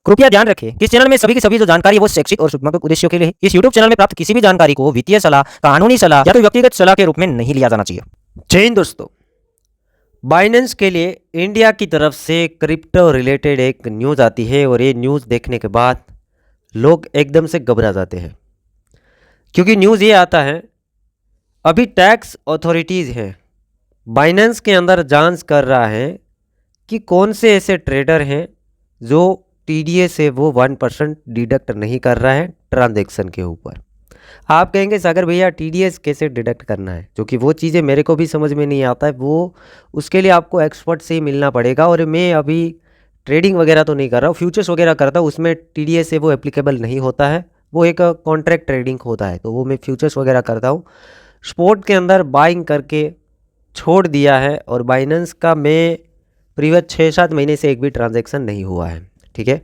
कृपया ध्यान रखें कि इस चैनल में सभी की सभी जो जानकारी है वो शैक्षिक और सूचनात्मक उद्देश्यों के लिए है। इस यूट्यूब चैनल में प्राप्त किसी भी जानकारी को वित्तीय सलाह, कानूनी सलाह या तो व्यक्तिगत सलाह के रूप में नहीं लिया जाना चाहिए। जय हिंद दोस्तों। बाइनेंस के लिए इंडिया की तरफ से क्रिप्टो रिलेटेड एक न्यूज़ आती है और ये न्यूज़ देखने के बाद लोग एकदम से घबरा जाते हैं, क्योंकि न्यूज़ ये आता है अभी टैक्स अथॉरिटीज़ है बाइनेंस के अंदर जांच कर रहा है कि कौन से ऐसे ट्रेडर हैं जो टीडीएस है वो 1% डिडक्ट नहीं कर रहा है ट्रांजैक्शन के ऊपर। आप कहेंगे सागर भैया टीडीएस कैसे डिडक्ट करना है, जो कि वो चीज़ें मेरे को भी समझ में नहीं आता है, वो उसके लिए आपको एक्सपर्ट से ही मिलना पड़ेगा। और मैं अभी ट्रेडिंग वगैरह तो नहीं कर रहा हूँ, फ्यूचर्स वगैरह करता हूँ, उसमें टीडीएस है वो एप्लीकेबल नहीं होता है, वो एक कॉन्ट्रैक्ट ट्रेडिंग होता है, तो वो मैं फ्यूचर्स वगैरह करता हूँ। स्पॉट के अंदर बाइंग करके छोड़ दिया है और बाइनेंस का मैं प्रीवियस 6-7 महीने से एक भी ट्रांजैक्शन नहीं हुआ है। ठीक है,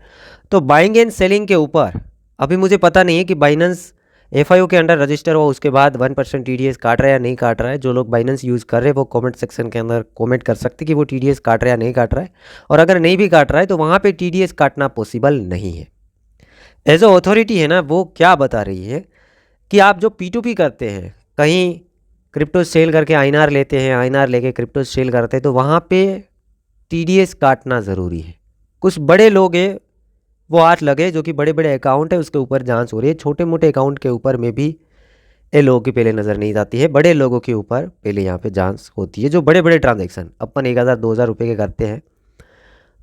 तो बाइंग एंड सेलिंग के ऊपर अभी मुझे पता नहीं है कि बाइनेंस एफआईओ के अंडर रजिस्टर हुआ उसके बाद 1% टीडीएस काट रहा है या नहीं काट रहा है। जो लोग बाइनेंस यूज़ कर रहे हैं वो कमेंट सेक्शन के अंदर कमेंट कर सकते कि वो टीडीएस काट रहा है या नहीं काट रहा है, और अगर नहीं भी काट रहा है तो वहाँ पे टीडीएस काटना पॉसिबल नहीं है। एज अ अथॉरिटी है ना, वो क्या बता रही है कि आप जो P2P करते हैं, कहीं क्रिप्टो सेल करके आईएनआर लेते हैं, आईएनआर लेके क्रिप्टो सेल करते हैं, तो वहाँ पे टीडीएस काटना ज़रूरी है। कुछ बड़े लोग हैं वो हाथ लगे, जो कि बड़े बड़े अकाउंट है उसके ऊपर जांच हो रही है। छोटे मोटे अकाउंट के ऊपर में भी ये लोगों की पहले नज़र नहीं जाती है, बड़े लोगों के ऊपर पहले यहाँ पे जांच होती है। जो बड़े बड़े ट्रांजैक्शन अपन 1000-2000 रुपये के करते हैं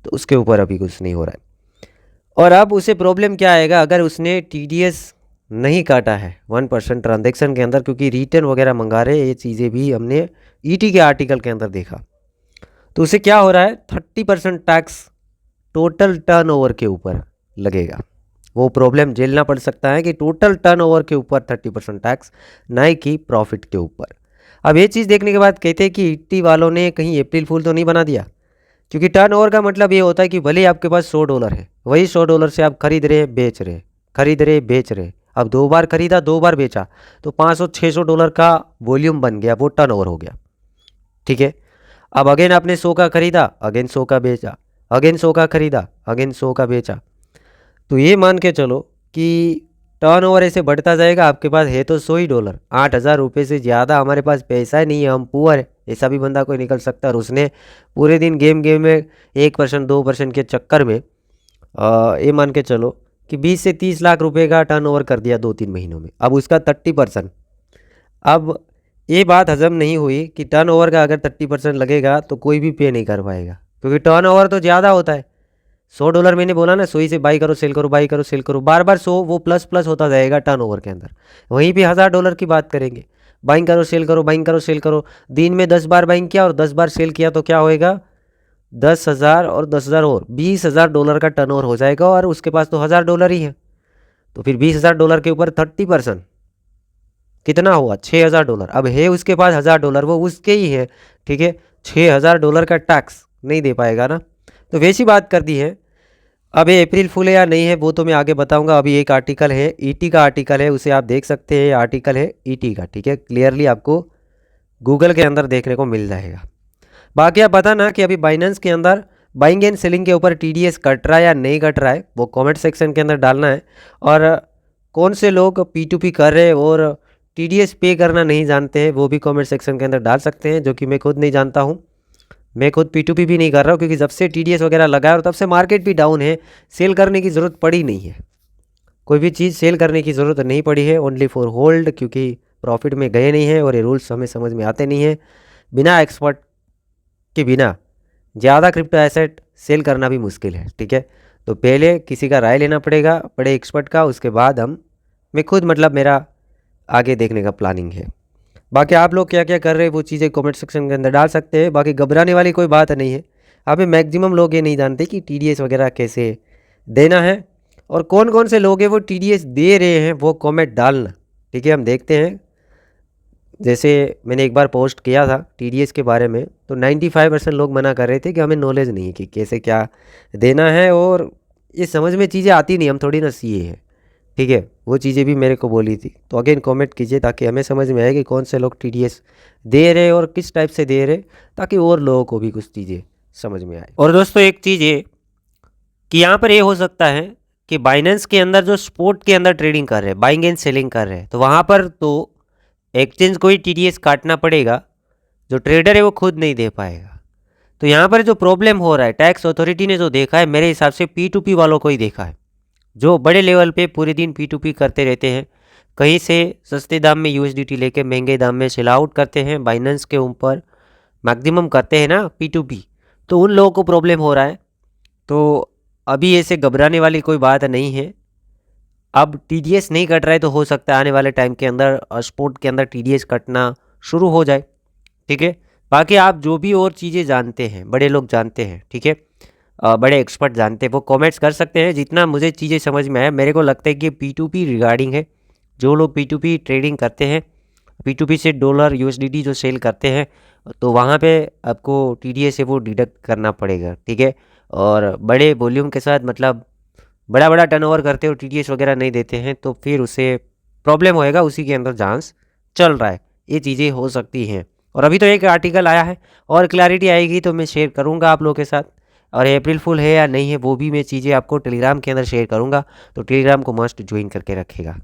तो उसके ऊपर अभी कुछ नहीं हो रहा है। और अब उसे प्रॉब्लम क्या आएगा अगर उसने टीडीएस नहीं काटा है 1% ट्रांजैक्शन के अंदर, क्योंकि रिटर्न वगैरह मंगा रहे, ये चीज़ें भी हमने ईटी के आर्टिकल के अंदर देखा। तो उसे क्या हो रहा है, 30% टैक्स टोटल टर्नओवर के ऊपर लगेगा। वो प्रॉब्लम झेलना पड़ सकता है कि टोटल टर्नओवर के ऊपर 30% टैक्स, ना कि प्रॉफिट के ऊपर। अब ये चीज़ देखने के बाद कहते हैं कि ईटी वालों ने कहीं अप्रैल फूल तो नहीं बना दिया, क्योंकि टर्नओवर का मतलब ये होता है कि भले आपके पास $100 है, वही $100 से आप खरीद रहे बेच रहे, खरीद रहे बेच रहे। अब 2 बार खरीदा 2 बार बेचा तो $500-600 का वॉल्यूम बन गया, वो टर्नओवर हो गया। ठीक है, अब अगेन आपने 100 का खरीदा, अगेन 100 का बेचा, अगेन 100 का खरीदा, अगेन 100 का बेचा, तो ये मान के चलो कि टर्नओवर ऐसे बढ़ता जाएगा। आपके पास है तो $100, 8,000 रुपये से ज़्यादा हमारे पास पैसा ही नहीं है, हम पुअर है, ऐसा भी बंदा कोई निकल सकता है। और उसने पूरे दिन गेम में 1% 2% के चक्कर में ये मान के चलो कि 20 से 30 लाख रुपए का टर्नओवर कर दिया 2-3 महीनों में। अब उसका 30%, अब ये बात हजम नहीं हुई कि टर्नओवर का अगर 30% लगेगा तो कोई भी पे नहीं कर पाएगा, क्योंकि टर्नओवर तो ज़्यादा होता है। $100 मैंने बोला ना, 100 ही से बाई करो सेल करो, बाई करो सेल करो, बार बार 100 वो प्लस प्लस होता जाएगा टर्नओवर के अंदर। वहीं पे $1000 की बात करेंगे, बाइंग करो सेल करो, बाइंग करो सेल करो, दिन में 10 बार बाइंग किया और 10 बार सेल किया तो क्या होएगा, 10,000 और 10,000 और $20,000 का टर्नओवर हो जाएगा। और उसके पास तो $1000 ही है, तो फिर $20,000 के ऊपर 30% कितना हुआ, $6,000। अब है उसके पास $1000, वो उसके ही है, ठीक है, $6,000 का टैक्स नहीं दे पाएगा ना। तो वैसी बात कर दी है। अब ये अप्रैल फूल है या नहीं है वो तो मैं आगे बताऊंगा। अभी एक आर्टिकल है, ईटी का आर्टिकल है, उसे आप देख सकते हैं, आर्टिकल है ईटी का, ठीक है, क्लियरली आपको गूगल के अंदर देखने को मिल जाएगा। बाकी आप पता ना कि अभी बाइनेंस के अंदर बाइंग एंड सेलिंग के ऊपर टीडीएस कट रहा है या नहीं कट रहा है, वो कमेंट सेक्शन के अंदर डालना है। और कौन से लोग P2P कर रहे हैं और टीडीएस पे करना नहीं जानते हैं वो भी कमेंट सेक्शन के अंदर डाल सकते हैं, जो कि मैं खुद नहीं जानता हूँ। मैं खुद P2P भी नहीं कर रहा हूँ, क्योंकि जब से टीडीएस वगैरह लगा है और तब से मार्केट भी डाउन है, सेल करने की ज़रूरत पड़ी नहीं है, कोई भी चीज़ सेल करने की ज़रूरत नहीं पड़ी है, ओनली फॉर होल्ड, क्योंकि प्रॉफिट में गए नहीं है और ये रूल्स हमें समझ में आते नहीं है। बिना एक्सपर्ट के बिना ज़्यादा क्रिप्टो एसेट सेल करना भी मुश्किल है, ठीक है। तो पहले किसी का राय लेना पड़ेगा, बड़े एक्सपर्ट का, उसके बाद मैं खुद मतलब मेरा आगे देखने का प्लानिंग है। बाकी आप लोग क्या क्या कर रहे हैं वो चीज़ें कमेंट सेक्शन के अंदर डाल सकते हैं। बाकी घबराने वाली कोई बात नहीं है। अभी मैक्सिमम लोग ये नहीं जानते कि टीडीएस वगैरह कैसे देना है, और कौन कौन से लोग हैं वो टीडीएस दे रहे हैं वो कमेंट डालना, ठीक है। हम देखते हैं, जैसे मैंने एक बार पोस्ट किया था टीडीएस के बारे में, तो 95% लोग मना कर रहे थे कि हमें नॉलेज नहीं है कि कैसे क्या देना है, और ये समझ में चीज़ें आती नहीं, हम थोड़ी ना सीए हैं, ठीक है। वो चीज़ें भी मेरे को बोली थी। तो अगेन कमेंट कीजिए ताकि हमें समझ में आए कि कौन से लोग टीडीएस दे रहे और किस टाइप से दे रहे, ताकि और लोगों को भी कुछ चीज़ें समझ में आए। और दोस्तों एक चीज़ ये कि यहाँ पर ये हो सकता है कि बाइनेंस के अंदर जो स्पॉट के अंदर ट्रेडिंग कर रहे हैं, बाइंग एंड सेलिंग कर रहे हैं, तो वहाँ पर तो एक्सचेंज को ही टीडीएस काटना पड़ेगा, जो ट्रेडर है वो खुद नहीं दे पाएगा। तो यहाँ पर जो प्रॉब्लम हो रहा है, टैक्स अथॉरिटी ने जो देखा है मेरे हिसाब से P2P वालों को ही देखा है, जो बड़े लेवल पे पूरे दिन P2P करते रहते हैं, कहीं से सस्ते दाम में USDT लेके महंगे दाम में सेल आउट करते हैं, बाइनेंस के ऊपर मैक्सिमम करते हैं ना P2P, तो उन लोगों को प्रॉब्लम हो रहा है। तो अभी ऐसे घबराने वाली कोई बात नहीं है। अब TDS नहीं कट रहा है तो हो सकता है आने वाले टाइम के अंदर स्पोर्ट के अंदर TDS कटना शुरू हो जाए, ठीक है। बाकी आप जो भी और चीज़ें जानते हैं, बड़े लोग जानते हैं, ठीक है, बड़े एक्सपर्ट जानते हैं, वो कमेंट्स कर सकते हैं। जितना मुझे चीज़ें समझ में आया, मेरे को लगता है कि P2P रिगार्डिंग है। जो लोग P2P ट्रेडिंग करते हैं, P2P से डॉलर USDT जो सेल करते हैं, तो वहाँ पे आपको TDS है वो डिडक्ट करना पड़ेगा, ठीक है। और बड़े वॉल्यूम के साथ, मतलब बड़ा टर्नओवर करते हो, TDS वगैरह नहीं देते हैं, तो फिर उसे प्रॉब्लम होएगा। उसी के अंदर चांस चल रहा है, ये चीज़ें हो सकती हैं। और अभी तो एक आर्टिकल आया है, और क्लैरिटी आएगी तो मैं शेयर करूँगा आप लोगों के साथ। और अप्रैल फुल है या नहीं है वो भी मैं चीज़ें आपको टेलीग्राम के अंदर शेयर करूँगा, तो टेलीग्राम को मस्ट ज्वाइन करके रखेगा।